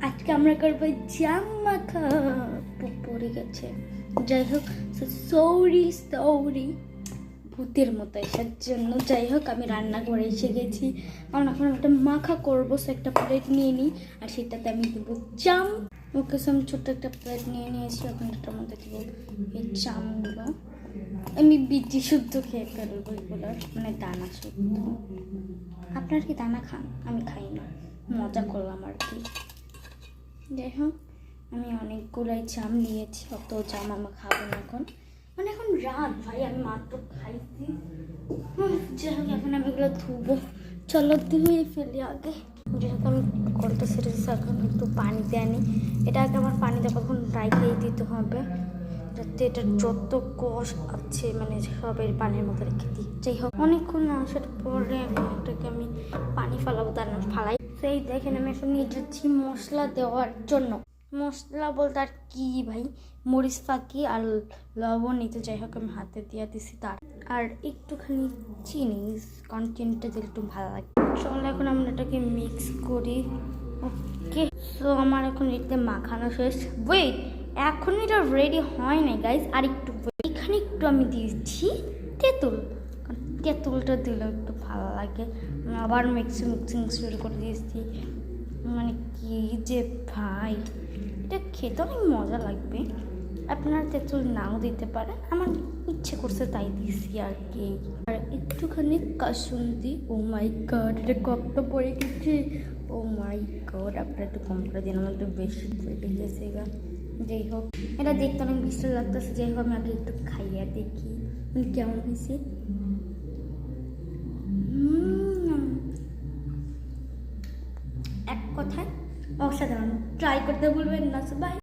আজকে আমরা করবো জাম মাখা। পড়ে গেছে, যাই হোক। সৌরি ভূতের মতো এসার জন্য। যাই হোক, আমি রান্না করে এসে গেছি। কারণ এখন একটা মাখা করবো, সো একটা প্লেট নিয়ে নিই, আর সেটাতে আমি দেবো জাম। ওকে, আমি ছোট্ট একটা প্লেট নিয়ে নিয়েছি। এখন এটার মধ্যে দেবো এই জামগুলো। আমি বীজি শুদ্ধ খেয়ে ফেলবো এগুলো, মানে দানা শুদ্ধ। আপনার কি দানা খান? আমি খাই না, মজা করলাম আর কি। যাই হোক, আমি অনেকগুলাই জাম নিয়েছি, অত জাম আমি খাবো না এখন, মানে এখন রাত ভাই, আমি মাত্র খাইছি। যাই হোক, এখন আমি এগুলো ধুবো। চলো ধুয়ে ফেলি আগে। যেহেতু আমি কলটা সেরেছি, এখন একটু পানি দেয়নি। এটা আগে আমার পানিটা কখন রাইখেই দিতে হবে, যাতে এটা যত কষ আছে মানে সবের পানির মধ্যে রেখে দিই। যাই হোক, অনেকক্ষণ আসার পরে এখন এটাকে আমি পানি ফালাবো, তার ফালাই। সেই দেখেন, আমি এখন নিয়ে যাচ্ছি মশলা দেওয়ার জন্য। মশলা বলতে আর কি ভাই, মরিচ ফাঁকি আর লবণ নিতে। যাই হোক, আমি হাতে দিয়ে দিছি তার, আর একটুখানি চিনি, কারণ চিনিটা দিলে একটু ভালো লাগে। চলো এখন আমরা এটাকে মিক্স করি। ওকে, তো আমার এখন এটাতে মাখানো শেষ। ওয়েট, এখন এটা রেডি হয় নাই গাইজ, আর একটু এখানে একটু আমি দিয়েছি তেঁতুল, কারণ তেঁতুলটা দিলে একটু ভালো লাগে। আবার মিক্সিং শুরু করে দিয়েছি। মানে কি যে ভাই, এটা খেতে অনেক মজা লাগবে। আপনারা তেঁতুল নাও দিতে পারেন, আমার ইচ্ছে করছে তাই দিয়েছি আর কি। আর একটুখানি কাসুন্দি। ও মাই গড, এটা কত পড়ে গেছে। ও মাই গড, আপনারা একটু কম করে দিন, আমার একটু বেশি পড়ে গেছে গা। যাই হোক, এটা দেখতে অনেক মিষ্টি লাগতেছে। যাই হোক, আমি আগে একটু খাইয়া দেখি মানে কেমন হয়েছে। এক কথায় অসাধারণ, ট্রাই করতে ভুলবেন না সবাই।